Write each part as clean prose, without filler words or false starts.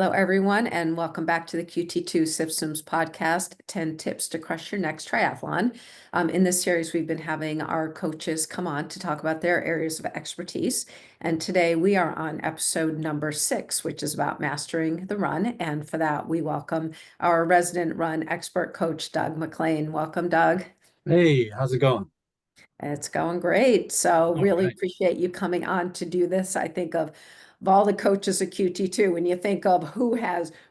Hello, everyone, and welcome back to the QT2 Systems podcast, 10 Tips to Crush Your Next Triathlon. In this series, we've been having our coaches come on to talk about their areas of expertise. And today we are on episode number 6, which is about mastering the run. And for that, we welcome our resident run expert coach, Doug Maclean. Welcome, Doug. Hey, how's it going? It's going great. So All really right. appreciate you coming on to do this. I think of all the coaches at QT2, when you think of who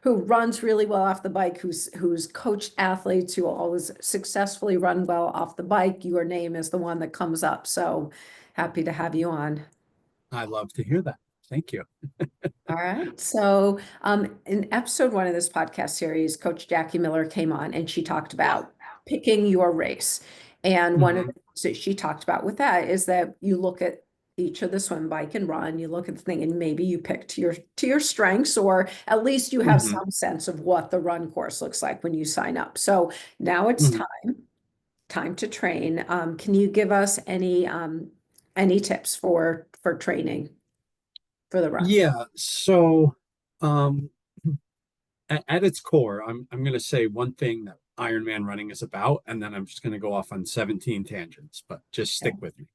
runs really well off the bike, who's coached athletes who always successfully run well off the bike, your name is the one that comes up. So happy to have you on. I love to hear that. Thank you. All right. So, in episode 1 of this podcast series, Coach Jackie Miller came on and she talked about picking your race. And one of Hmm. the things that she talked about with that is that you look at each of the swim, bike, and run, you look at the thing, and maybe you pick to your strengths, or at least you have Hmm. some sense of what the run course looks like when you sign up. So now it's Hmm. time to train. Can you give us any tips for training for the run? Yeah. Um, at its core, I'm going to say one thing that Ironman running is about, and then I'm just going to go off on 17 tangents, but just stick with me.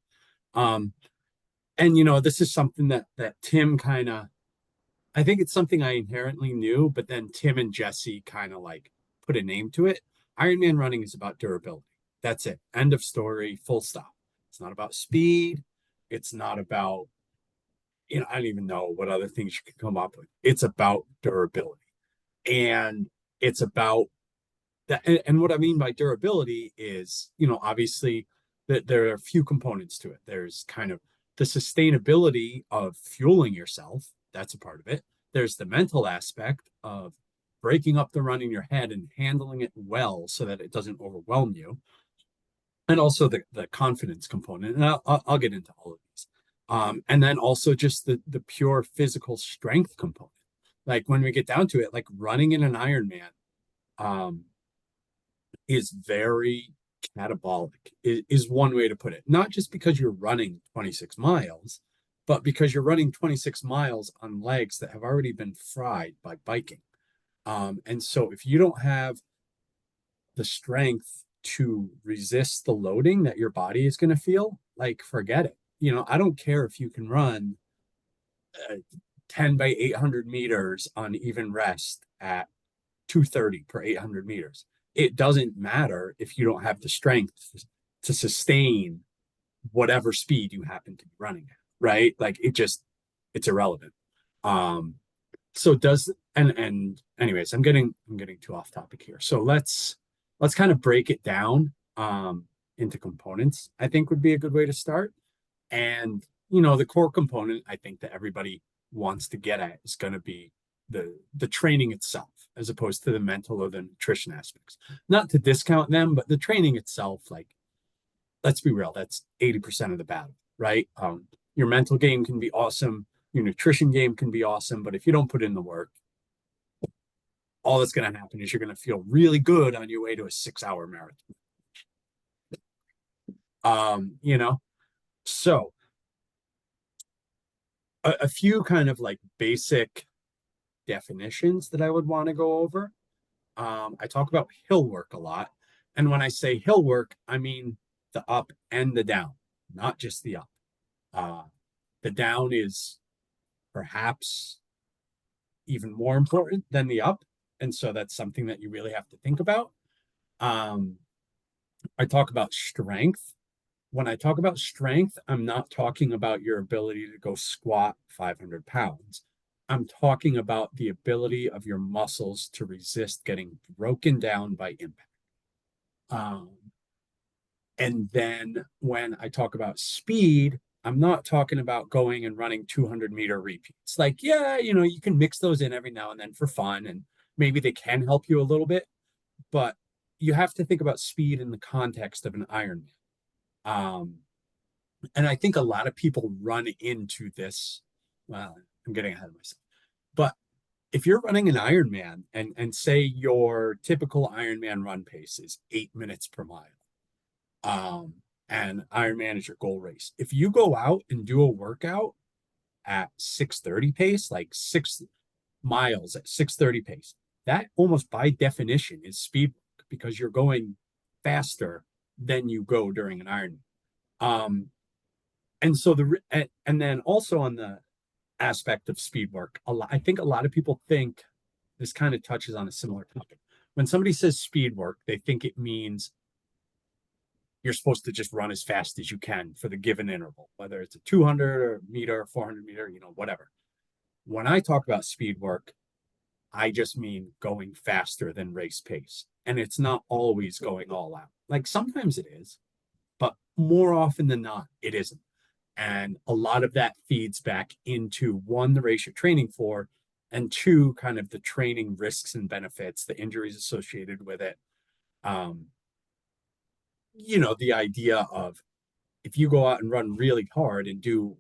Um, and this is something that Tim kind of, I think it's something I inherently knew, but then Tim and Jesse kind of like put a name to it. Ironman running is about durability. That's it. End of story, full stop. It's not about speed. It's not about, I don't even know what other things you can come up with. It's about durability. And it's about that. And what I mean by durability is, obviously that there are a few components to it. There's kind of the sustainability of fueling yourself. That's a part of it. There's the mental aspect of breaking up the run in your head and handling it well so that it doesn't overwhelm you, and also the confidence component. And I'll get into all of these. And then also just the pure physical strength component. Like when we get down to it, like running in an Ironman um, is very catabolic, is one way to put it. Not just because you're running 26 miles, but because you're running 26 miles on legs that have already been fried by biking. And so if you don't have the strength to resist the loading that your body is going to feel, like forget it. I don't care if you can run 10 by 800 meters on even rest at 230 per 800 meters. It doesn't matter if you don't have the strength to sustain whatever speed you happen to be running at, right? Like it's irrelevant. Um, so does and anyways, I'm getting too off topic here. So let's kind of break it down into components. I think would be a good way to start. And the core component I think that everybody wants to get at is going to be the training itself, as opposed to the mental or the nutrition aspects. Not to discount them, but the training itself, like, let's be real, that's 80% of the battle, right? Your mental game can be awesome, your nutrition game can be awesome, but if you don't put in the work, all that's going to happen is you're going to feel really good on your way to a 6-hour marathon. Um, you know, so a few kind of like basic definitions that I would want to go over. I talk about hill work a lot. And when I say hill work, I mean the up and the down, not just the up. Uh, the down is perhaps even more important than the up. And so that's something that you really have to think about. Um, I talk about strength. When I talk about strength, I'm not talking about your ability to go squat 500 pounds. I'm talking about the ability of your muscles to resist getting broken down by impact. Um, and then when I talk about speed, I'm not talking about going and running 200-meter repeats. Like, yeah, you can mix those in every now and then for fun, and maybe they can help you a little bit, but you have to think about speed in the context of an Ironman. Um, and I think a lot of people run into this. Well, I'm getting ahead of myself. But if you're running an Ironman and say your typical Ironman run pace is 8 minutes per mile, um, and Ironman is your goal race. If you go out and do a workout at 6:30 pace, like miles at 6:30 pace. That almost by definition is speed work because you're going faster than you go during an Ironman. And so and then also on the aspect of speed work, I think a lot of people think this kind of touches on a similar topic. When somebody says speed work, they think it means you're supposed to just run as fast as you can for the given interval, whether it's a 200 meter, 400 meter, whatever. When I talk about speed work, I just mean going faster than race pace. And it's not always going all out. Like sometimes it is, but more often than not, it isn't. And a lot of that feeds back into one, the race you're training for, and two, kind of the training risks and benefits, the injuries associated with it. The idea of if you go out and run really hard and do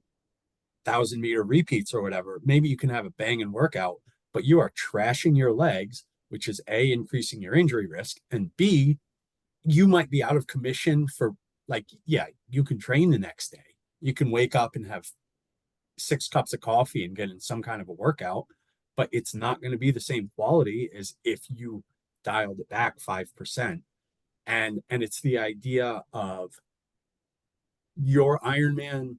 1,000-meter repeats or whatever, maybe you can have a banging workout, but you are trashing your legs, which is A, increasing your injury risk, and B, you might be out of commission for you can train the next day. You can wake up and have 6 cups of coffee and get in some kind of a workout, but it's not going to be the same quality as if you dialed it back 5%. And it's the idea of your Ironman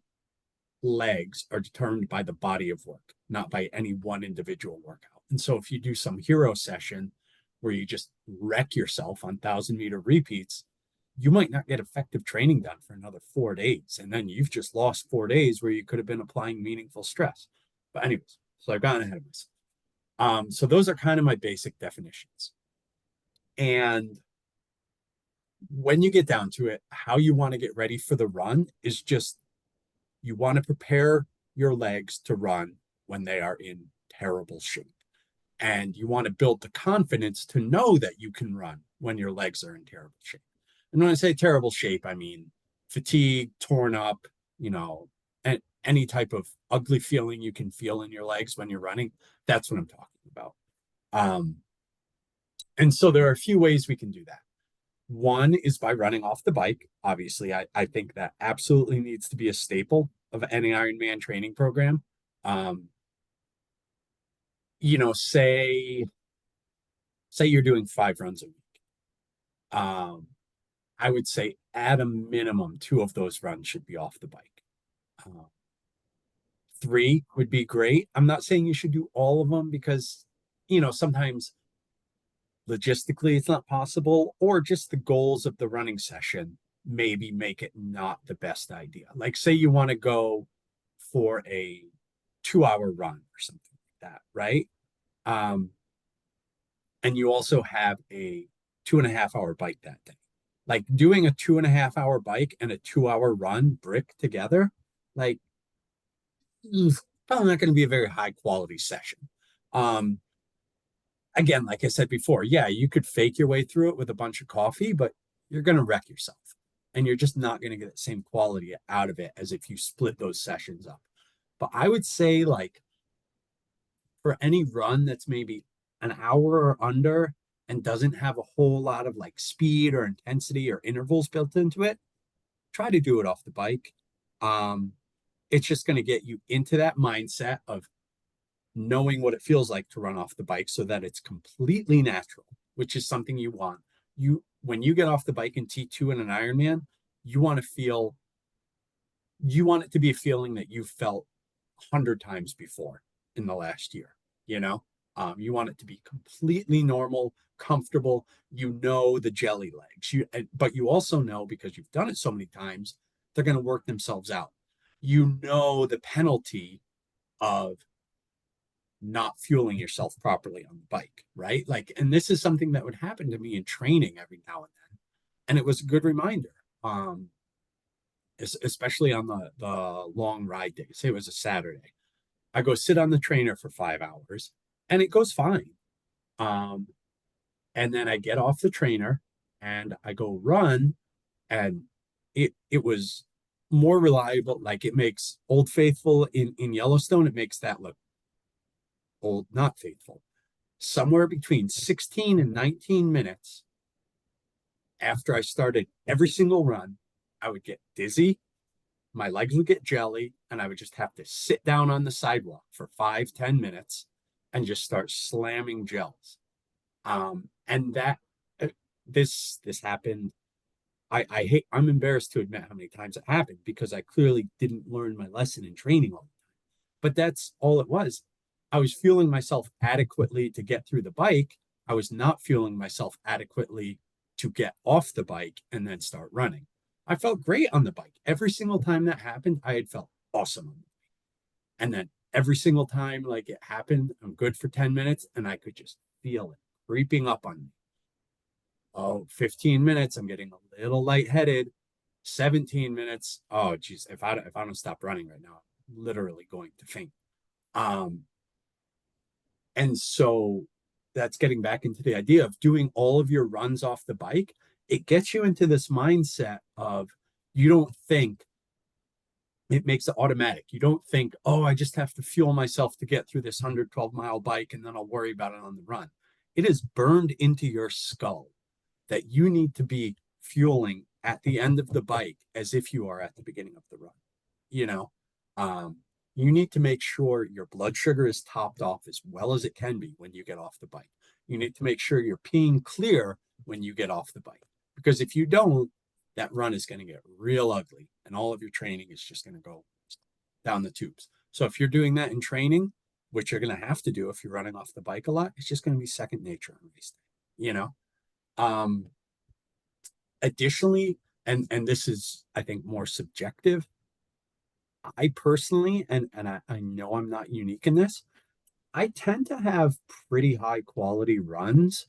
legs are determined by the body of work, not by any one individual workout. And so if you do some hero session where you just wreck yourself on 1,000-meter repeats, you might not get effective training done for another 4 days. And then you've just lost 4 days where you could have been applying meaningful stress. But anyways, so I've gotten ahead of myself. So those are kind of my basic definitions. And when you get down to it, how you want to get ready for the run is just, you want to prepare your legs to run when they are in terrible shape. And you want to build the confidence to know that you can run when your legs are in terrible shape. And when I say terrible shape, I mean fatigue, torn up, and any type of ugly feeling you can feel in your legs when you're running. That's what I'm talking about. And so there are a few ways we can do that. One is by running off the bike. Obviously, I think that absolutely needs to be a staple of any Ironman training program. Say you're doing 5 runs a week. I would say at a minimum, 2 of those runs should be off the bike. 3 would be great. I'm not saying you should do all of them because, sometimes logistically it's not possible, or just the goals of the running session maybe make it not the best idea. Like say you want to go for a 2-hour run or something like that, right? And you also have a 2.5-hour bike that day. Like doing a 2.5-hour bike and a 2-hour run brick together, like probably not going to be a very high quality session. Again, like I said before, yeah, you could fake your way through it with a bunch of coffee, but you're going to wreck yourself. And you're just not going to get the same quality out of it as if you split those sessions up. But I would say, like, for any run that's maybe an hour or under and doesn't have a whole lot of like speed or intensity or intervals built into it, try to do it off the bike. It's just going to get you into that mindset of knowing what it feels like to run off the bike so that it's completely natural, which is something you want. When you get off the bike in T2 in an Ironman, you want it to be a feeling that you've felt 100 times before in the last year. You want it to be completely normal, comfortable. The jelly legs. But you also know, because you've done it so many times, they're going to work themselves out. The penalty of not fueling yourself properly on the bike, right? Like, and this is something that would happen to me in training every now and then. And it was a good reminder, especially on the long ride day. Say it was a Saturday. I go sit on the trainer for 5 hours and it goes fine. And then I get off the trainer and I go run, and it was more reliable. Like it makes Old Faithful in Yellowstone, it makes that look Old Not Faithful. Somewhere between 16 and 19 minutes after I started every single run, I would get dizzy, my legs would get jelly, and I would just have to sit down on the sidewalk for 5-10 minutes and just start slamming gels. And that this happened. I'm embarrassed to admit how many times it happened because I clearly didn't learn my lesson in training all the time. But that's all it was. I was fueling myself adequately to get through the bike. I was not fueling myself adequately to get off the bike and then start running. I felt great on the bike. Every single time that happened, I had felt awesome on the bike. And then every single time like it happened, I'm good for 10 minutes and I could just feel it creeping up on me. Oh, 15 minutes, I'm getting a little lightheaded. 17 minutes. Oh, geez, if I don't stop running right now, I'm literally going to faint. Um, and so that's getting back into the idea of doing all of your runs off the bike. It gets you into this mindset of you don't think it makes it automatic. You don't think, oh, I just have to fuel myself to get through this 112-mile bike and then I'll worry about it on the run. It is burned into your skull that you need to be fueling at the end of the bike as if you are at the beginning of the run. You know, you need to make sure your blood sugar is topped off as well as it can be when you get off the bike. You need to make sure you're peeing clear when you get off the bike, because if you don't, that run is going to get real ugly and all of your training is just going to go down the tubes. So if you're doing that in training, which you're going to have to do if you're running off the bike a lot, it's just going to be second nature on race day, you know? Additionally, and this is, I think, more subjective, I personally, and I know I'm not unique in this, I tend to have pretty high quality runs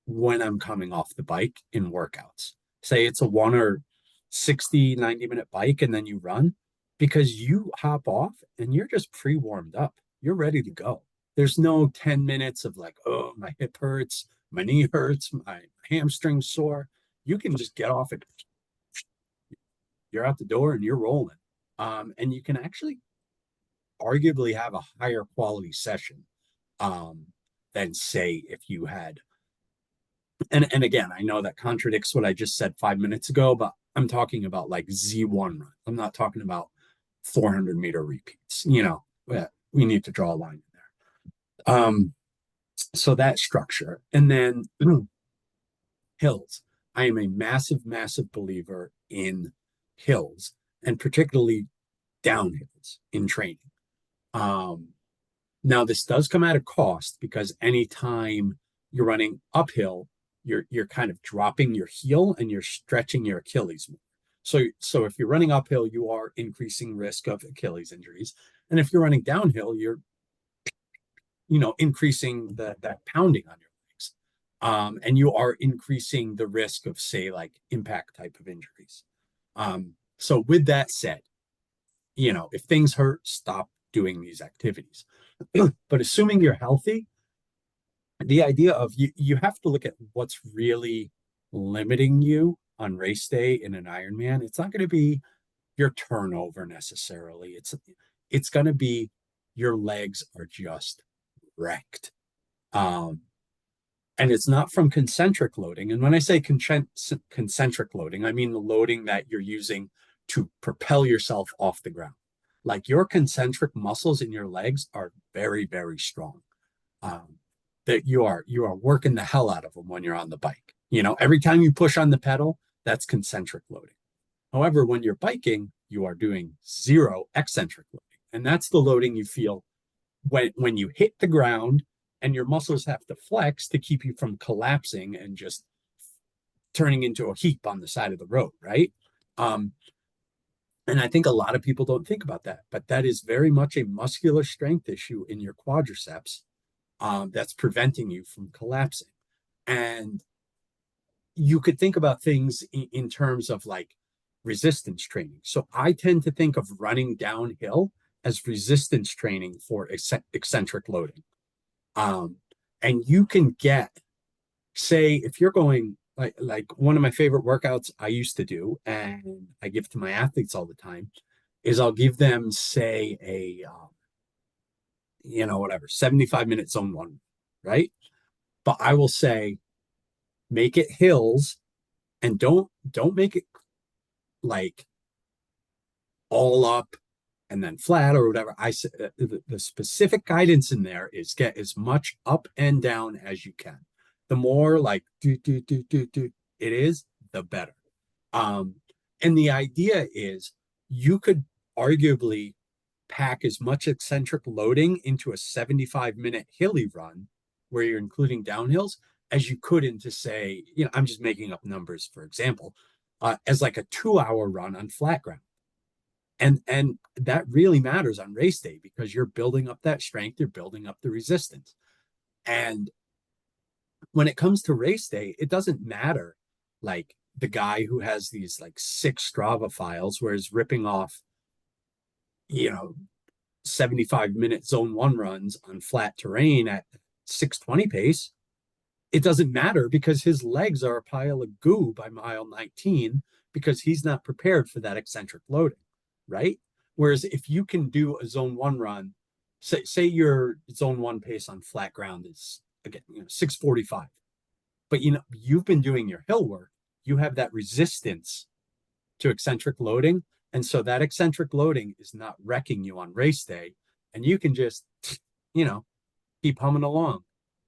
when I'm coming off the bike in workouts. Say it's a 1 or 60, 90-minute bike and then you run, because you hop off and you're just pre-warmed up. You're ready to go. There's no 10 minutes of like, oh, my hip hurts, my knee hurts, my hamstring's sore. You can just get off it. You're out the door and you're rolling. And you can actually arguably have a higher quality session than, say, if you had. And again, I know that contradicts what I just said 5 minutes ago, but I'm talking about like Z1 run. I'm not talking about 400-meter repeats. You know, we need to draw a line in there. So that structure. And then hills. I am a massive, massive believer in hills, and particularly downhills in training. Now, this does come at a cost, because anytime you're running uphill, you're kind of dropping your heel and you're stretching your Achilles more. So if you're running uphill, you are increasing risk of Achilles injuries. And if you're running downhill, you're increasing that pounding on your legs. And you are increasing the risk of, say, like impact type of injuries. So with that said, if things hurt, stop doing these activities. But assuming you're healthy, the idea of you have to look at what's really limiting you on race day in an Ironman. It's not going to be your turnover necessarily. It's going to be your legs are just wrecked. And it's not from concentric loading. And when I say concentric loading, I mean the loading that you're using to propel yourself off the ground. Like, your concentric muscles in your legs are very, very strong. That you are working the hell out of them when you're on the bike. Every time you push on the pedal, that's concentric loading. However, when you're biking, you are doing zero eccentric loading. And that's the loading you feel when you hit the ground and your muscles have to flex to keep you from collapsing and just turning into a heap on the side of the road, right? And I think a lot of people don't think about that, but that is very much a muscular strength issue in your quadriceps that's preventing you from collapsing. And you could think about things in terms of like resistance training. So I tend to think of running downhill as resistance training for eccentric loading. And you can get, say, if you're going, like one of my favorite workouts I used to do, and I give to my athletes all the time, is I'll give them, say, a 75-minute zone one, right? But I will say, make it hills, and don't make it like all up and then flat or whatever. The specific guidance in there is get as much up and down as you can. The more like do it is, the better. Um, and the idea is you could arguably pack as much eccentric loading into a 75-minute hilly run where you're including downhills as you could into, say, I'm just making up numbers, for example, as like a 2-hour run on flat ground. And that really matters on race day because you're building up that strength, you're building up the resistance. And when it comes to race day, it doesn't matter like the guy who has these like 6 Strava files where he's ripping off, 75-minute zone 1 runs on flat terrain at 6:20 pace. It doesn't matter because his legs are a pile of goo by mile 19 because he's not prepared for that eccentric loading, right? Whereas if you can do a zone 1 run, say your zone 1 pace on flat ground is again 6:45, but you've been doing your hill work, you have that resistance to eccentric loading, and so that eccentric loading is not wrecking you on race day, and you can just keep humming along,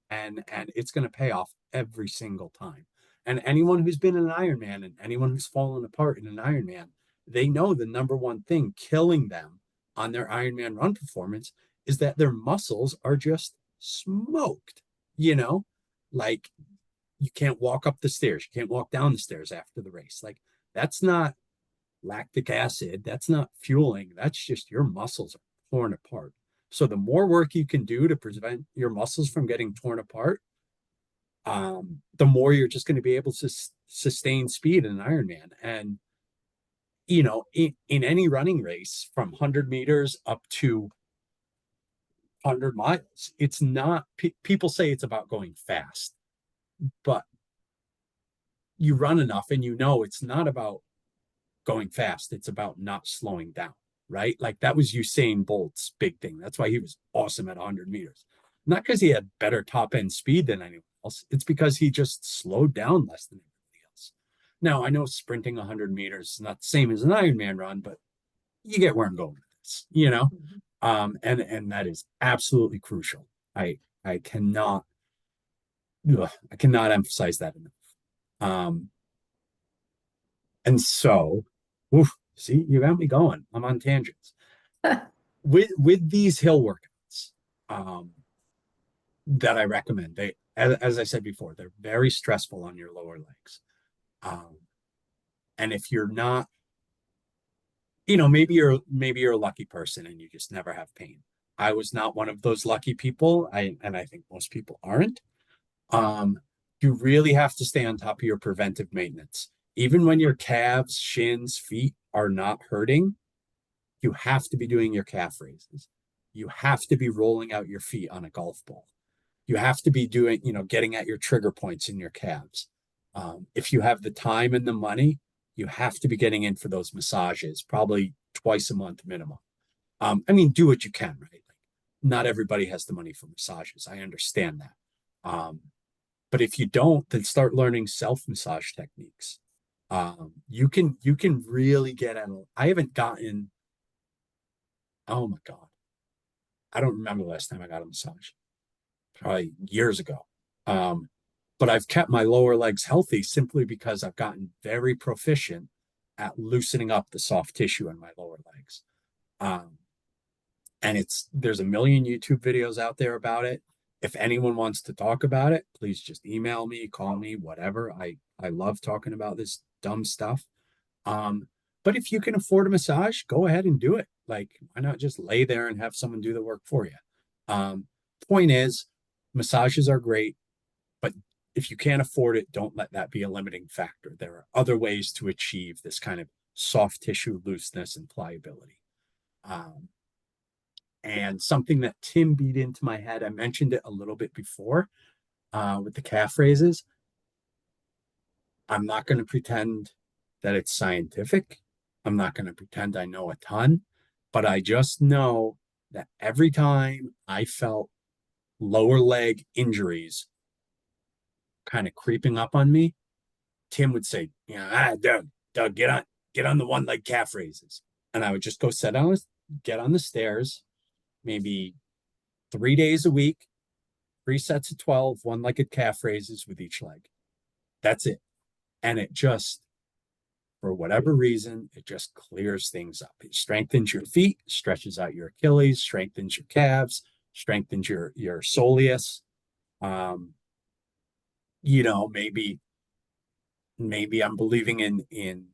and it's going to pay off every single time. And anyone who's been an Ironman and anyone who's fallen apart in an Ironman, they know the number one thing killing them on their Ironman run performance is that their muscles are just smoked. Like you can't walk up the stairs, you can't walk down the stairs after the race. Like that's not lactic acid, that's not fueling, that's just your muscles are torn apart. So the more work you can do to prevent your muscles from getting torn apart, the more you're just going to be able to sustain speed in an Ironman. And in any running race from 100 meters up to 100 miles, it's not, people say it's about going fast, but you run enough and it's not about going fast, it's about not slowing down, right? Like that was Usain Bolt's big thing. That's why he was awesome at 100 meters. Not because he had better top end speed than anyone else, it's because he just slowed down less than everybody else. Now, I know sprinting 100 meters is not the same as an Ironman run, but you get where I'm going with this. And that is absolutely crucial. I cannot emphasize that enough. And so, see, you got me going. I'm on tangents. With these hill workouts that I recommend, they, as I said before, they're very stressful on your lower legs. And if you're not, maybe you're a lucky person and you just never have pain. I was not one of those lucky people. I think most people aren't. You really have to stay on top of your preventive maintenance. Even when your calves, shins, feet are not hurting, you have to be doing your calf raises. You have to be rolling out your feet on a golf ball. You have to be doing, getting at your trigger points in your calves. If you have the time and the money, you have to be getting in for those massages, probably twice a month minimum. Do what you can, right? Like, not everybody has the money for massages. I understand that. But if you don't, then start learning self-massage techniques. You can really get at it. I haven't gotten, oh my God, I don't remember the last time I got a massage. Probably years ago. But I've kept my lower legs healthy simply because I've gotten very proficient at loosening up the soft tissue in my lower legs. And there's a million YouTube videos out there about it. If anyone wants to talk about it, please just email me, call me, whatever. I love talking about this dumb stuff. But if you can afford a massage, go ahead and do it. Like, why not just lay there and have someone do the work for you? Point is, massages are great, but if you can't afford it, don't let that be a limiting factor. There are other ways to achieve this kind of soft tissue looseness and pliability. And something that Tim beat into my head, I mentioned it a little bit before with the calf raises. I'm not going to pretend that it's scientific. I'm not going to pretend I know a ton, but I just know that every time I felt lower leg injuries kind of creeping up on me, Tim would say, Doug, get on the one leg calf raises. And I would just go sit down. get on the stairs, maybe 3 days a week, 3 sets of 12, one legged calf raises with each leg. That's it. And it just, for whatever reason, it just clears things up. It strengthens your feet, stretches out your Achilles, strengthens your calves, strengthens your soleus. Um, maybe I'm believing in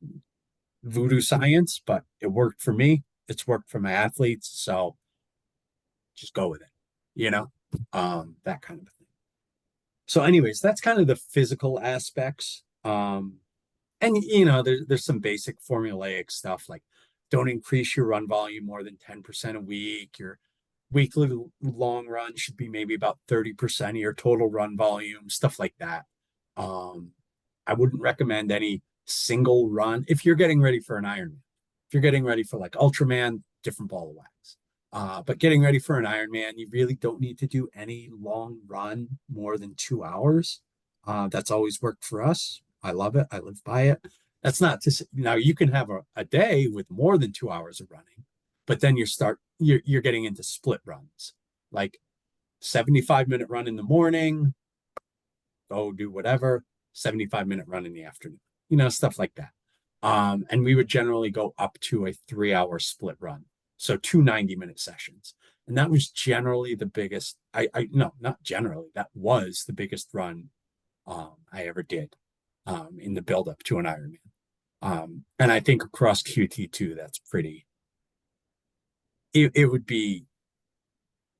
voodoo science, but it worked for me. It's worked for my athletes, so just go with it, that kind of thing. So, anyways, that's kind of the physical aspects. And there's some basic formulaic stuff like don't increase your run volume more than 10% a week. Your weekly long run should be maybe about 30% of your total run volume, stuff like that. I wouldn't recommend any single run if you're getting ready for an Ironman. If you're getting ready for like Ultraman, different ball of wax. But getting ready for an Ironman, you really don't need to do any long run more than 2 hours. That's always worked for us. I love it. I live by it. That's not to say, now you can have a day with more than 2 hours of running, but then you're getting into split runs, like 75-minute run in the morning, go do whatever, 75-minute run in the afternoon, stuff like that. And we would generally go up to a 3-hour split run. So 2 90-minute sessions. And that was generally the biggest, no, not generally, that was the biggest run I ever did in the build-up to an Ironman. And I think across QT2, that's pretty, it would be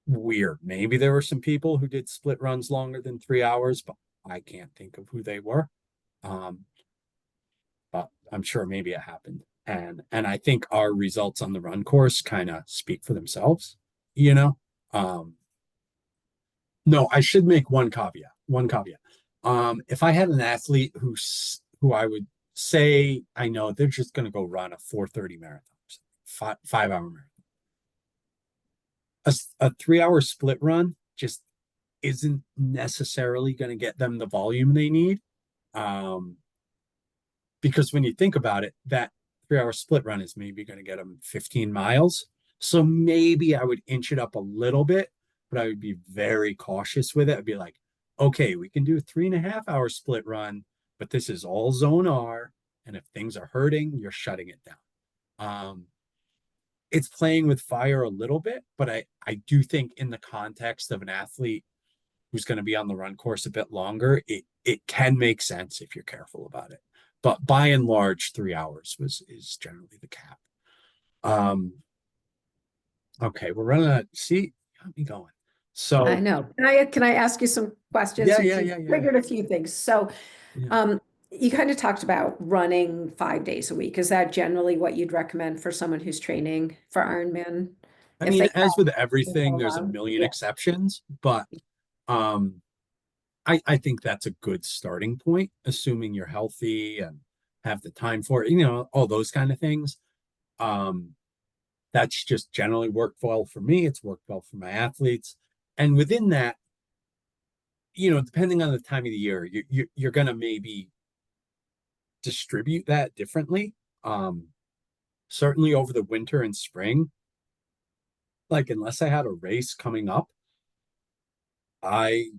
weird. Maybe there were some people who did split runs longer than 3 hours, but I can't think of who they were. But I'm sure maybe it happened. And I think our results on the run course kind of speak for themselves, No, I should make one caveat. If I had an athlete who I would say I know they're just going to go run a 4:30 marathon, 5 hour marathon, a 3 hour split run just isn't necessarily going to get them the volume they need. Because when you think about it, that 3 hour split run is maybe going to get them 15 miles. So maybe I would inch it up a little bit, but I would be very cautious with it. I'd be like, okay, we can do a 3.5 hour split run, but this is all zone R. And if things are hurting, you're shutting it down. It's playing with fire a little bit, but I do think in the context of an athlete who's going to be on the run course a bit longer, it can make sense if you're careful about it. But by and large, 3 hours is generally the cap. Okay, we're running out. See, got me going. So I know. Can I ask you some questions? Yeah. Figured a few things. So, Yeah. you kind of talked about running 5 days a week. Is that generally what you'd recommend for someone who's training for Ironman? I If mean, they as with can everything, go there's a around? million Yeah. exceptions, but I think that's a good starting point, assuming you're healthy and have the time for it, all those kind of things. That's just generally worked well for me. It's worked well for my athletes. And within that, depending on the time of the year, you're going to maybe distribute that differently. Certainly over the winter and spring, like unless I had a race coming up, I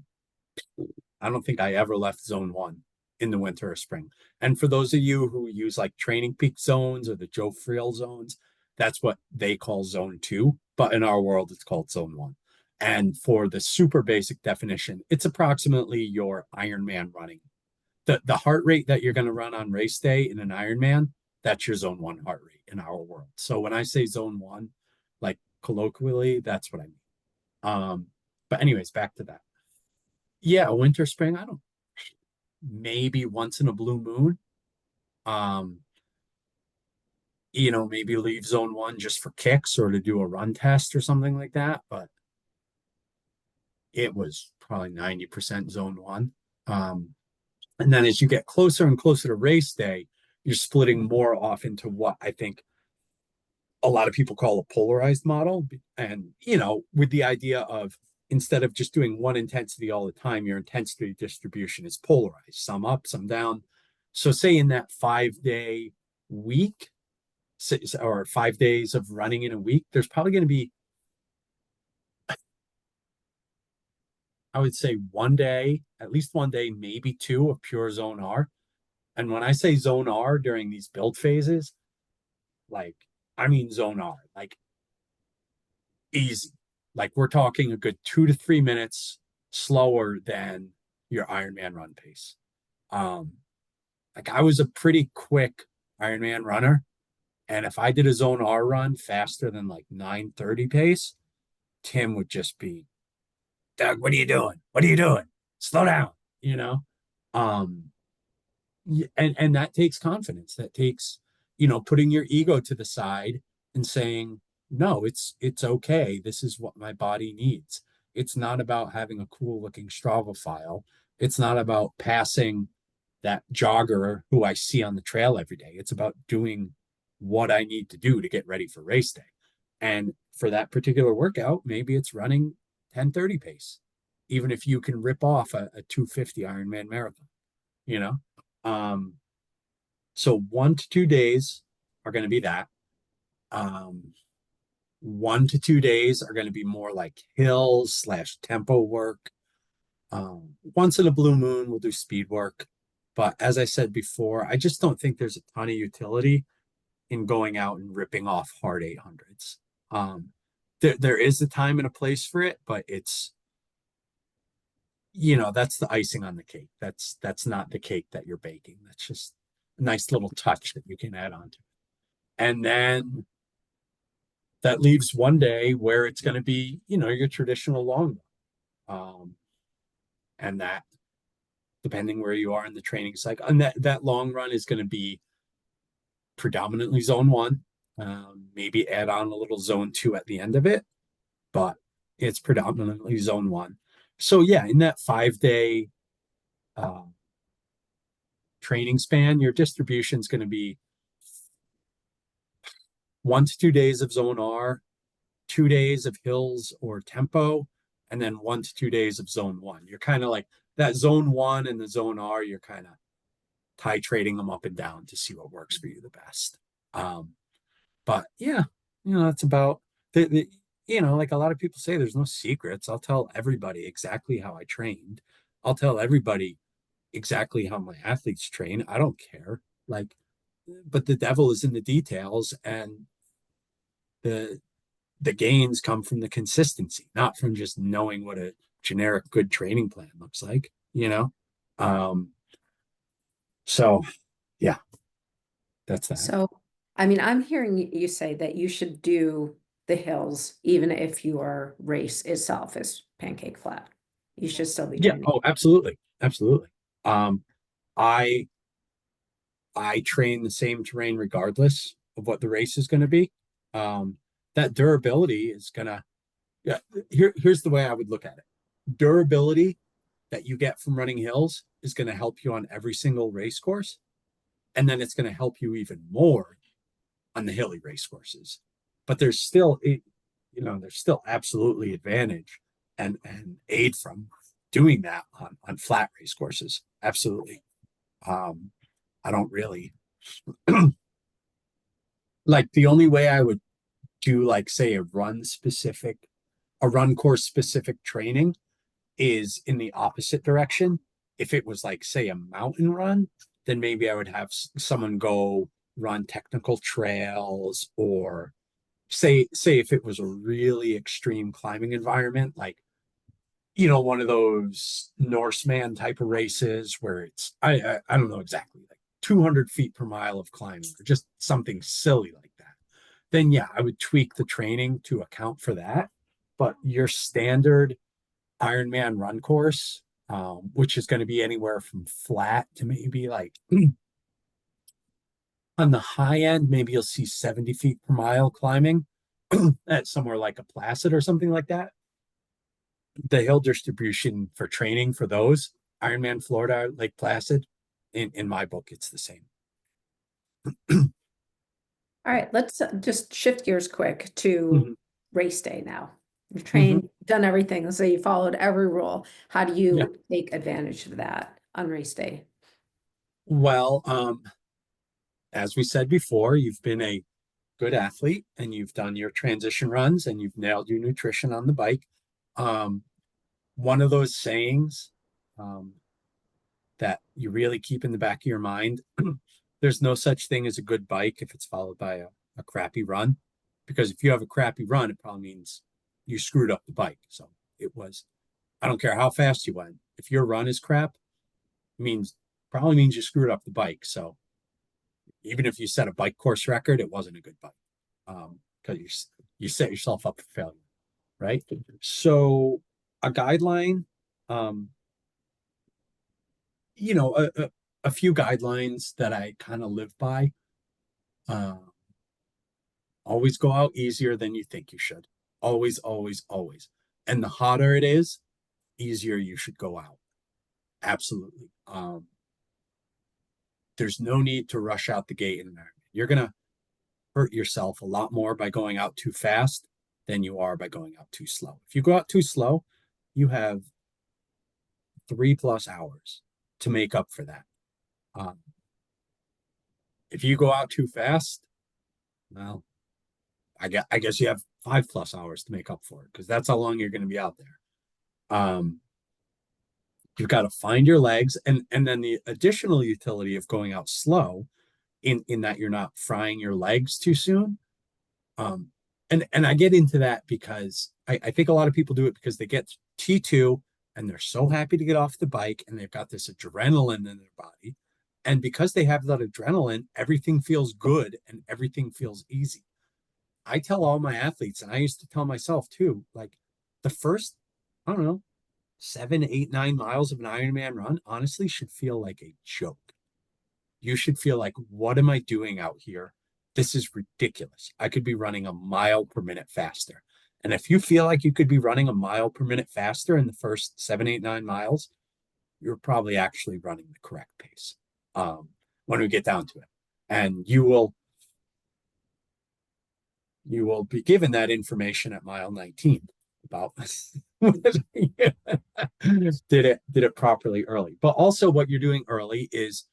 don't think I ever left zone 1 in the winter or spring. And for those of you who use like training peak zones or the Joe Friel zones, that's what they call zone 2. But in our world, it's called zone 1. And for the super basic definition, it's approximately your Ironman running. The heart rate that you're going to run on race day in an Ironman, that's your zone 1 heart rate in our world. So when I say zone 1, like colloquially, that's what I mean. But anyways, back to that. Yeah, winter, spring, I don't, maybe once in a blue moon. Maybe leave zone 1 just for kicks or to do a run test or something like that. But it was probably 90% zone 1. And then as you get closer and closer to race day, you're splitting more off into what I think a lot of people call a polarized model. And, with the idea of instead of just doing one intensity all the time, your intensity distribution is polarized, some up, some down. So say in that 5-day week, or 5 days of running in a week, there's probably going to be, I would say, one day, at least one day, maybe two of pure zone R. And when I say zone R during these build phases, like, I mean zone R, like easy. Like we're talking a good 2 to 3 minutes slower than your Ironman run pace. Um, like I was a pretty quick Ironman runner. And if I did a zone R run faster than like 9:30 pace, Tim would just be, Doug, what are you doing? What are you doing? Slow down, you know? Um, and that takes confidence. That takes, putting your ego to the side and saying, no, it's okay. This is what my body needs. It's not about having a cool looking Strava file. It's not about passing that jogger who I see on the trail every day. It's about doing what I need to do to get ready for race day. And for that particular workout, maybe it's running 10:30 pace, even if you can rip off a 250 Ironman marathon, you know? Um, so 1 to 2 days are going to be that. 1 to 2 days are going to be more like hills slash tempo work. Once in a blue moon, we'll do speed work. But as I said before, I just don't think there's a ton of utility in going out and ripping off hard 800s. There is a time and a place for it, but it's, that's the icing on the cake. That's not the cake that you're baking. That's just a nice little touch that you can add on to it. And then that leaves one day where it's going to be, your traditional long run. And that, depending where you are in the training cycle, and that long run is going to be predominantly zone one, maybe add on a little zone two at the end of it, but it's predominantly zone one. So yeah, in that 5 day training span, your distribution is going to be 1 to 2 days of zone R, 2 days of hills or tempo, and then 1 to 2 days of zone one. You're kind of like that zone one and the zone R, you're kind of titrating them up and down to see what works for you the best. But yeah, that's about like a lot of people say, there's no secrets. I'll tell everybody exactly how I trained. I'll tell everybody exactly how my athletes train. I don't care. Like, but the devil is in the details, and the gains come from the consistency, not from just knowing what a generic good training plan looks like. Um, so yeah, that's that. So, I mean, I'm hearing you say that you should do the hills even if your race itself is pancake flat. You should still be Yeah. training. Oh, absolutely. Absolutely. I train the same terrain regardless of what the race is going to be. That durability is gonna, yeah, here's the way I would look at it. Durability that you get from running hills is going to help you on every single race course. And then it's going to help you even more on the hilly race courses. But there's still absolutely advantage and aid from doing that on flat race courses. Absolutely. I don't really like, the only way I would do, like, say, a run course specific training is in the opposite direction. If it was like, say, a mountain run, then maybe I would have someone go run technical trails, or say if it was a really extreme climbing environment, like, one of those Norseman type of races where it's, I don't know exactly, like 200 feet per mile of climbing, or just something silly like that. Then yeah, I would tweak the training to account for that. But your standard Ironman run course, which is going to be anywhere from flat to maybe like on the high end, maybe you'll see 70 feet per mile climbing at somewhere like a Placid or something like that. The hill distribution for training for those, Ironman Florida, Lake Placid, in my book, it's the same. All right, let's just shift gears quick to Mhm. race day now. You've Mhm. trained, done everything, so you followed every rule. How do Yeah. you take advantage of that on race day? Well, as we said before, you've been a good athlete and you've done your transition runs and you've nailed your nutrition on the bike, um, one of those sayings um, that you really keep in the back of your mind, there's no such thing as a good bike if it's followed by a crappy run. Because if you have a crappy run, it probably means you screwed up the bike. So it was, I don't care how fast you went. If your run is crap, it means probably means you screwed up the bike. So even if you set a bike course record, it wasn't a good bike. Because you set yourself up for failure, right? So a guideline, um, a few guidelines that I kind of live by. Uh, Always go out easier than you think you should. Always, always, always. And the hotter it is, easier you should go out. Absolutely. There's no need to rush out the gate in an Ironman. You're gonna hurt yourself a lot more by going out too fast than you are by going out too slow. If you go out too slow, you have 3+ hours to make up for that. Um, if you go out too fast, well, I guess you have 5+ hours to make up for it because that's how long you're going to be out there. You've got to find your legs, and then the additional utility of going out slow, in that you're not frying your legs too soon. Um, and I get into that because I think a lot of people do it because they get T2 and they're so happy to get off the bike and they've got this adrenaline in their body. And because they have that adrenaline, everything feels good and everything feels easy. I tell all my athletes, and I used to tell myself too, like the first, I don't know, 7, 8, 9 miles of an Ironman run honestly should feel like a joke. You should feel like, what am I doing out here? This is ridiculous. I could be running a mile per minute faster. And if you feel like you could be running a mile per minute faster in the first 7, 8, 9 miles, you're probably actually running the correct pace when we get down to it. And you will be given that information at mile 19 about did it properly early. But also what you're doing early is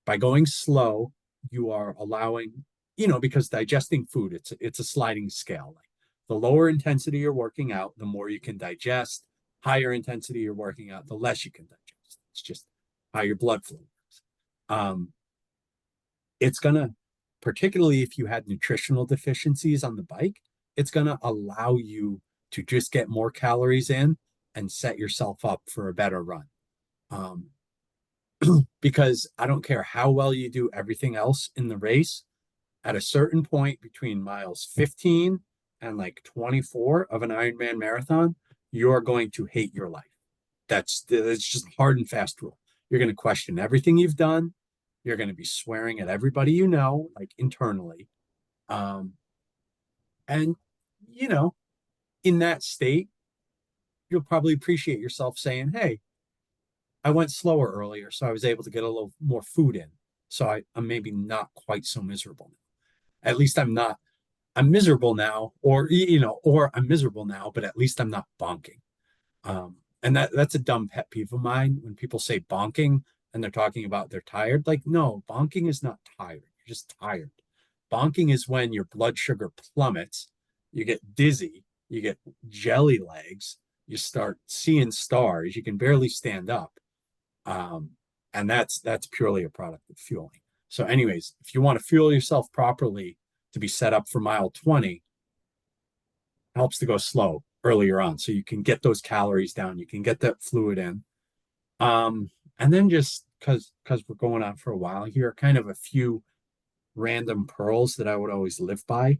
by going slow, you are allowing, because digesting food, it's a sliding scale. Like the lower intensity you're working out, the more you can digest. Higher intensity you're working out, the less you can digest. It's just how your blood flow works. It's gonna, particularly if you had nutritional deficiencies on the bike, it's gonna allow you to just get more calories in and set yourself up for a better run. Um, because I don't care how well you do everything else in the race, at a certain point between miles 15 and like 24 of an Ironman marathon, you're going to hate your life. That's just hard and fast rule. You're going to question everything you've done. You're going to be swearing at everybody you know, like internally. Um, and, you know, in that state, you'll probably appreciate yourself saying, hey, I went slower earlier, so I was able to get a little more food in. So I'm maybe not quite so miserable now. At least I'm not, I'm miserable now, or I'm miserable now, but at least I'm not bonking. And that's a dumb pet peeve of mine when people say bonking and they're talking about they're tired. Like, no, bonking is not tired. You're just tired. Bonking is when your blood sugar plummets, you get dizzy, you get jelly legs, you start seeing stars, you can barely stand up. Um, and that's purely a product of fueling. So, anyways, if you want to fuel yourself properly to be set up for mile 20, helps to go slow earlier on so you can get those calories down, you can get that fluid in. And then just because we're going on for a while here, kind of a few random pearls that I would always live by.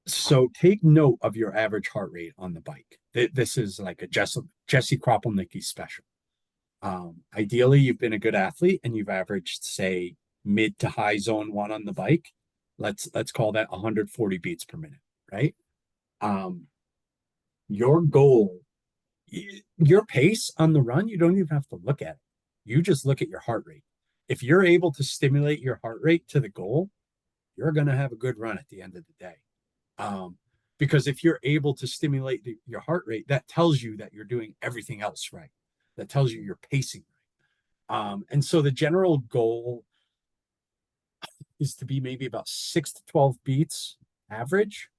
So take note of your average heart rate on the bike. This is like a Jesse Kropelnicki special. Ideally, you've been a good athlete and you've averaged, say, mid to high zone 1 on the bike. Let's call that 140 beats per minute, right? Your goal, your pace on the run, you don't even have to look at it. You just look at your heart rate. If you're able to stimulate your heart rate to the goal, you're going to have a good run at the end of the day. Because if you're able to stimulate your heart rate, that tells you that you're doing everything else right. That tells you you're pacing right. And so the general goal is to be maybe about 6 to 12 beats average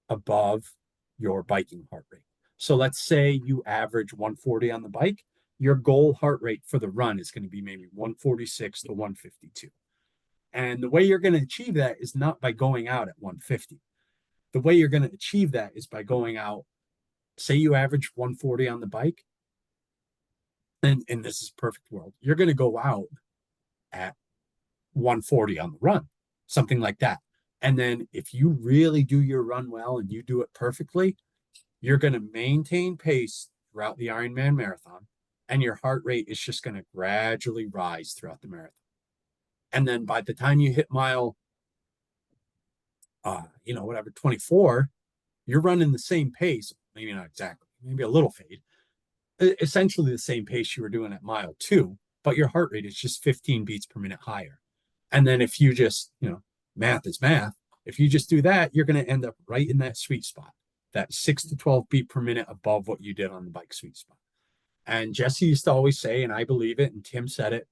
above your biking heart rate. So let's say you average 140 on the bike, your goal heart rate for the run is going to be maybe 146 to 152. And the way you're going to achieve that is not by going out at 150. The way you're going to achieve that is by going out, say you average 140 on the bike, and this is perfect world, you're going to go out at 140 on the run, something like that. And then if you really do your run well and you do it perfectly, you're going to maintain pace throughout the Ironman marathon, and your heart rate is just going to gradually rise throughout the marathon. And then by the time you hit mile, whatever, 24, you're running the same pace, maybe not exactly, maybe a little fade, essentially the same pace you were doing at mile 2, but your heart rate is just 15 beats per minute higher. And then if you just, math is math, if you just do that, you're going to end up right in that sweet spot, that 6 to 12 beat per minute above what you did on the bike sweet spot. And Jesse used to always say, and I believe it, and Tim said it,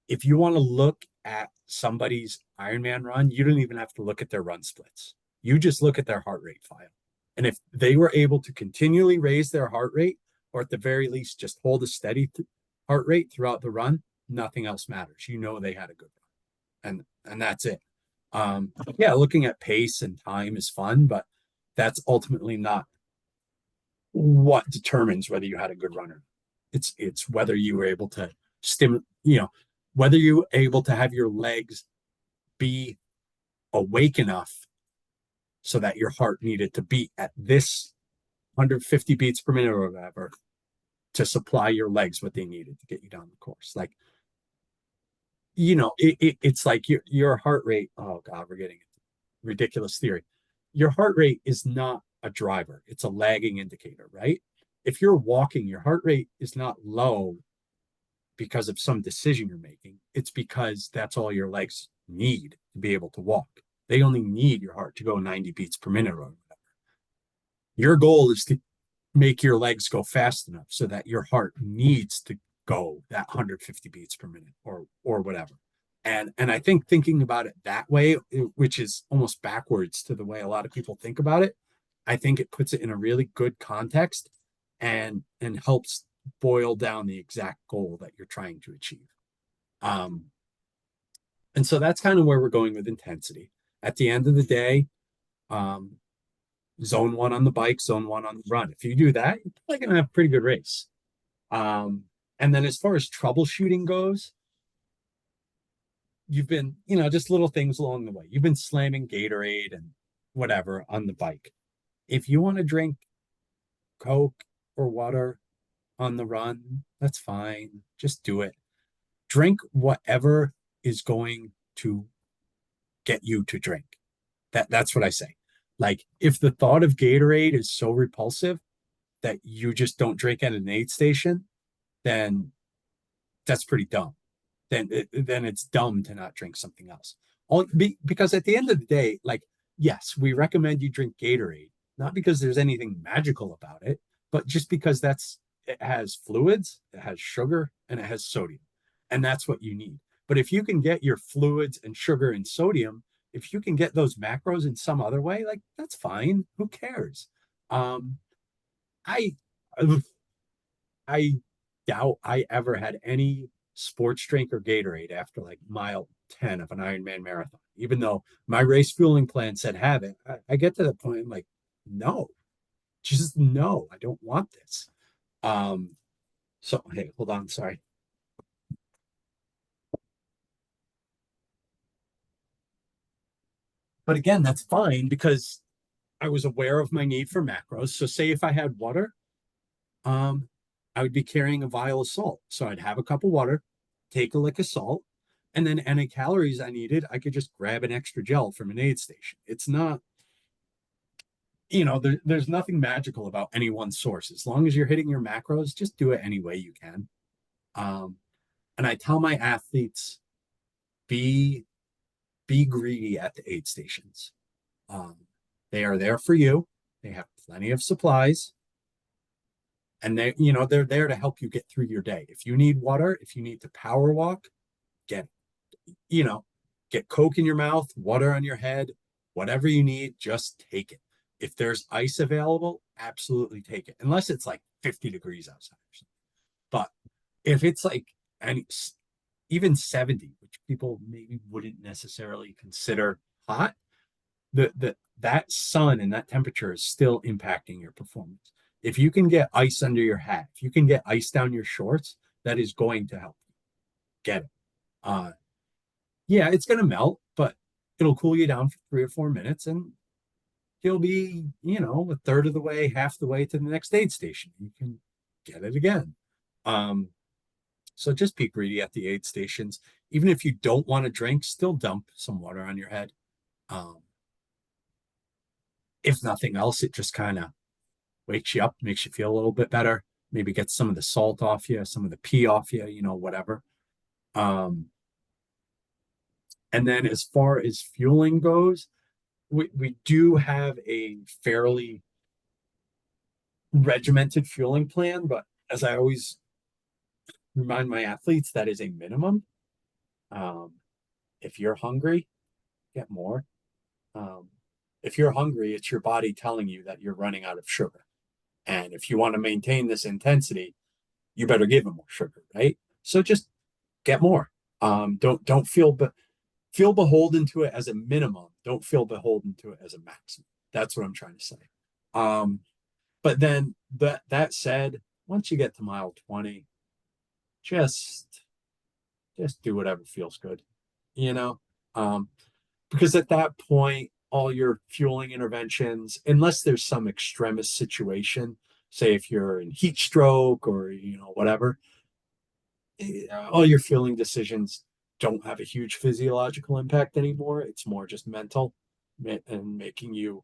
if you want to look at somebody's Ironman run, you don't even have to look at their run splits. You just look at their heart rate file. And if they were able to continually raise their heart rate, or at the very least just hold a steady heart rate throughout the run, nothing else matters. You know they had a good run. And that's it. Yeah, looking at pace and time is fun, but that's ultimately not what determines whether you had a good run or not. It's whether you were able to whether you were able to have your legs be awake enough so that your heart needed to beat at this 150 beats per minute or whatever to supply your legs what they needed to get you down the course. Like, it's like your heart rate. Oh God, we're getting into ridiculous theory. Your heart rate is not a driver. It's a lagging indicator, right? If you're walking, your heart rate is not low because of some decision you're making. It's because that's all your legs need to be able to walk. They only need your heart to go 90 beats per minute or whatever. Your goal is to make your legs go fast enough so that your heart needs to go that 150 beats per minute or whatever. And I think thinking about it that way, which is almost backwards to the way a lot of people think about it, I think it puts it in a really good context and helps boil down the exact goal that you're trying to achieve. And so that's kind of where we're going with intensity. At the end of the day, zone 1 on the bike, zone 1 on the run. If you do that, you're probably going to have a pretty good race. And then as far as troubleshooting goes, you've been, just little things along the way. You've been slamming Gatorade and whatever on the bike. If you want to drink Coke or water on the run, that's fine. Just do it. Drink whatever is going to get you to drink. That's what I say. Like, if the thought of Gatorade is so repulsive that you just don't drink at an aid station, then that's pretty dumb. Then it's dumb to not drink something else. Because at the end of the day, like, yes, we recommend you drink Gatorade, not because there's anything magical about it, but just because it has fluids, it has sugar, and it has sodium. And that's what you need. But if you can get your fluids and sugar and sodium, if you can get those macros in some other way, like, that's fine. Who cares? I doubt I ever had any sports drink or Gatorade after like mile 10 of an Ironman marathon, even though my race fueling plan said have it. I get to the point, I'm like, no, just no, I don't want this. So, hey, hold on, sorry. But again, that's fine because I was aware of my need for macros. So say if I had water, I would be carrying a vial of salt. So I'd have a cup of water, take a lick of salt, and then any calories I needed, I could just grab an extra gel from an aid station. It's not, there's nothing magical about any one source. As long as you're hitting your macros, just do it any way you can. And I tell my athletes, be greedy at the aid stations. They are there for you. They have plenty of supplies. And they're there to help you get through your day. If you need water, if you need to power walk, get it. Get Coke in your mouth, water on your head, whatever you need, just take it. If there's ice available, absolutely take it, unless it's like 50 degrees outside. But if it's like any, even 70, which people maybe wouldn't necessarily consider hot, that sun and that temperature is still impacting your performance. If you can get ice under your hat, if you can get ice down your shorts, that is going to help you. Get it. Yeah, it's going to melt, but it'll cool you down for 3 or 4 minutes, and you'll be, a third of the way, half the way to the next aid station. You can get it again. So just be greedy at the aid stations. Even if you don't want to drink, still dump some water on your head. If nothing else, it just kind of wakes you up, makes you feel a little bit better. Maybe get some of the salt off you, some of the pee off you, whatever. And then as far as fueling goes, we do have a fairly regimented fueling plan, but as I always remind my athletes, that is a minimum. If you're hungry, get more. If you're hungry, it's your body telling you that you're running out of sugar. And if you want to maintain this intensity, you better give them more sugar, right? So just get more. Don't feel beholden to it as a minimum. Don't feel beholden to it as a maximum. That's what I'm trying to say. But then that said, once you get to mile 20, just do whatever feels good, because at that point, all your fueling interventions, unless there's some extremist situation, say if you're in heat stroke or whatever, all your fueling decisions don't have a huge physiological impact anymore. It's more just mental and making you,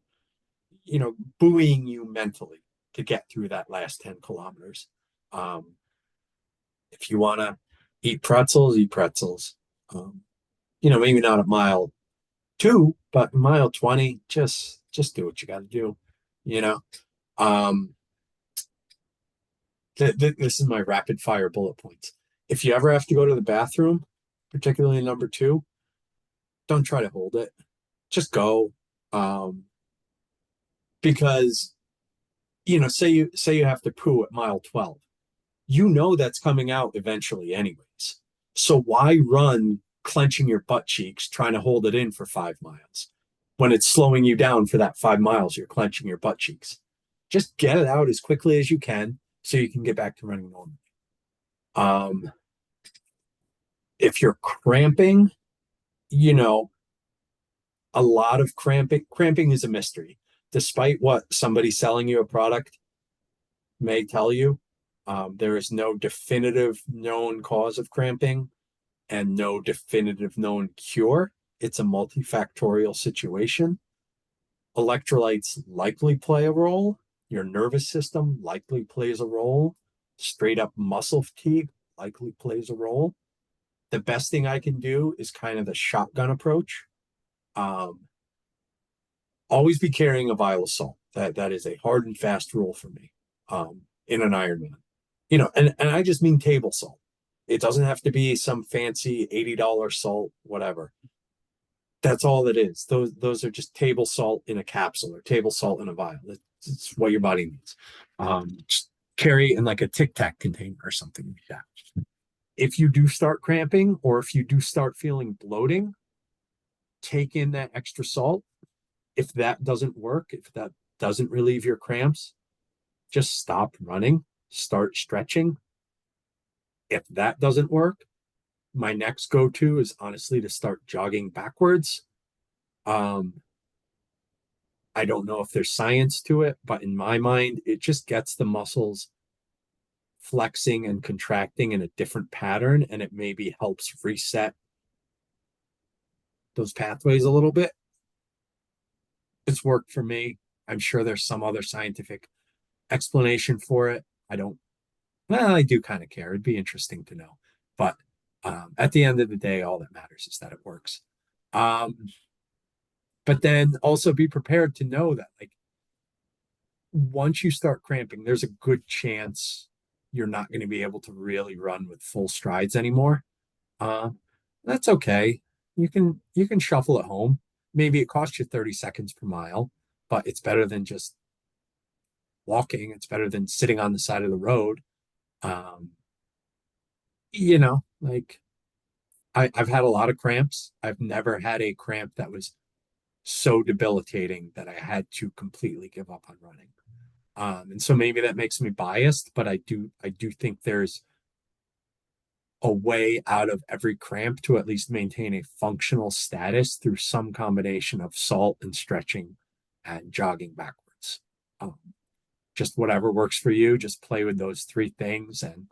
buoying you mentally to get through that last 10 kilometers. If you want to eat pretzels, eat pretzels. Maybe not at mile 2, but mile 20, just do what you got to do. This is my rapid fire bullet points. If you ever have to go to the bathroom, particularly number 2, don't try to hold it. Just go. Because, say you have to poo at mile 12, that's coming out eventually anyways. So why run clenching your butt cheeks, trying to hold it in for 5 miles when it's slowing you down for that 5 miles? You're clenching your butt cheeks. Just get it out as quickly as you can so you can get back to running normally. If you're cramping, a lot of cramping is a mystery. Despite what somebody selling you a product may tell you, there is no definitive known cause of cramping and no definitive known cure. It's a multifactorial situation. Electrolytes likely play a role. Your nervous system likely plays a role. Straight up muscle fatigue likely plays a role. The best thing I can do is kind of the shotgun approach. Always be carrying a vial of salt. That is a hard and fast rule for me in an Ironman. And I just mean table salt. It doesn't have to be some fancy $80 salt, whatever. That's all it is. Those are just table salt in a capsule or table salt in a vial. It's what your body needs. Just carry in like a Tic Tac container or something like that. If you do start cramping or if you do start feeling bloating, take in that extra salt. If that doesn't work, if that doesn't relieve your cramps, just stop running, start stretching. If that doesn't work, my next go-to is honestly to start jogging backwards. I don't know if there's science to it, but in my mind, it just gets the muscles flexing and contracting in a different pattern, and it maybe helps reset those pathways a little bit. It's worked for me. I'm sure there's some other scientific explanation for it. I do kind of care. It'd be interesting to know. But at the end of the day, all that matters is that it works. But then also be prepared to know that, like, once you start cramping, there's a good chance you're not going to be able to really run with full strides anymore. That's okay. you can shuffle at home. Maybe it costs you 30 seconds per mile, but it's better than just walking. It's better than sitting on the side of the road. Um, like I've had a lot of cramps. I've never had a cramp that was so debilitating that I had to completely give up on running. And so maybe that makes me biased, but I do think there's a way out of every cramp to at least maintain a functional status through some combination of salt and stretching and jogging backwards. Um, just whatever works for you, just play with those three things. And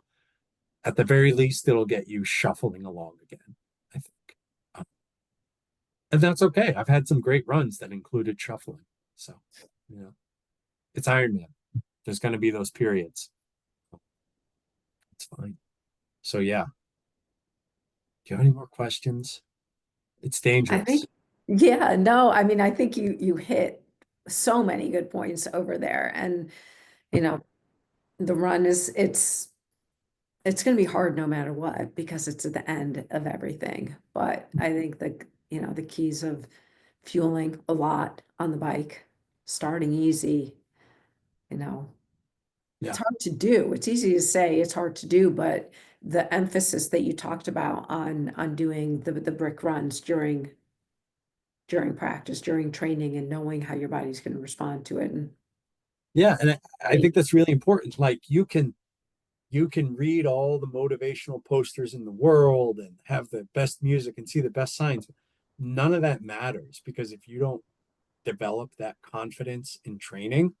at the very least, it'll get you shuffling along again, I think. Um, and that's okay. I've had some great runs that included shuffling. So, you know, it's Ironman. There's going to be those periods. It's fine. So, yeah. Do you have any more questions? It's I dangerous. think, yeah, no, I mean, I think you hit so many good points over there. And, you know, the run is it's going to be hard no matter what because it's at the end of everything. But I think the keys of fueling a lot on the bike, starting easy, you know, it's Yeah. hard to do. It's easy to say, it's hard to do, but the emphasis that you talked about on doing the brick runs during practice, during training, and knowing how your body's going to respond to it. And Yeah. And I think that's really important. Like you can read all the motivational posters in the world and have the best music and see the best signs. None of that matters because if you don't develop that confidence in training,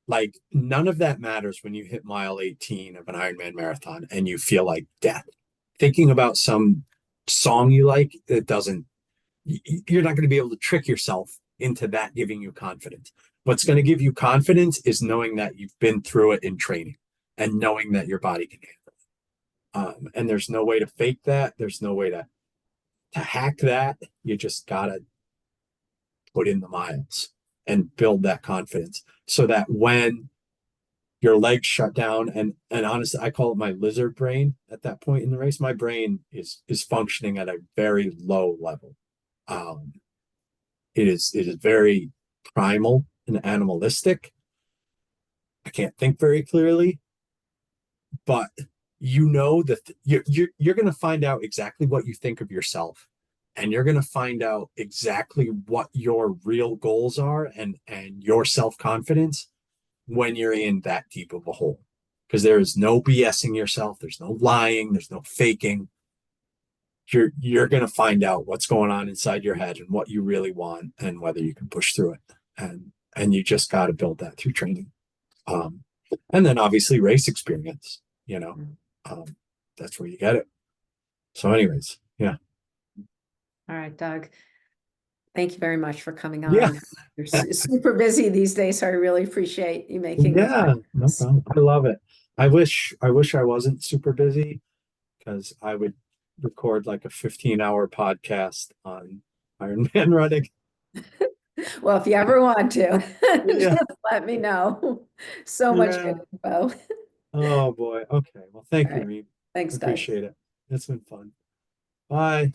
like none of that matters when you hit mile 18 of an Ironman marathon and you feel like death. Thinking about some song you like, it doesn't, you're not going to be able to trick yourself into that giving you confidence. What's going to give you confidence is knowing that you've been through it in training and knowing that your body can handle it. And there's no way to fake that. There's no way to hack that. You just gotta put in the miles and build that confidence so that when your legs shut down and honestly, I call it my lizard brain at that point in the race. My brain is functioning at a very low level. Um, it is very primal and animalistic. I can't think very clearly, but that you're going to find out exactly what you think of yourself, and you're going to find out exactly what your real goals are and your self-confidence when you're in that deep of a hole, because there is no BSing yourself, there's no lying, there's no faking. You're going to find out what's going on inside your head and what you really want and whether you can push through it, and you just got to build that through training. um and then obviously race experience, you know. um, that's where you get it. So, anyways, yeah. all right, Doug, thank you very much for coming Yeah. on. You're super busy these days, so I really appreciate you making the Yeah, time. no problem. I love it. I wish I wasn't super busy because I would record like a 15-hour podcast on Ironman running. Well, if you ever want to, Yeah. just let me know. So much good Yeah. info. Oh boy. Okay. Well, All thank you, right. Reed. Thanks, Doug. Appreciate it. It's been fun. Bye.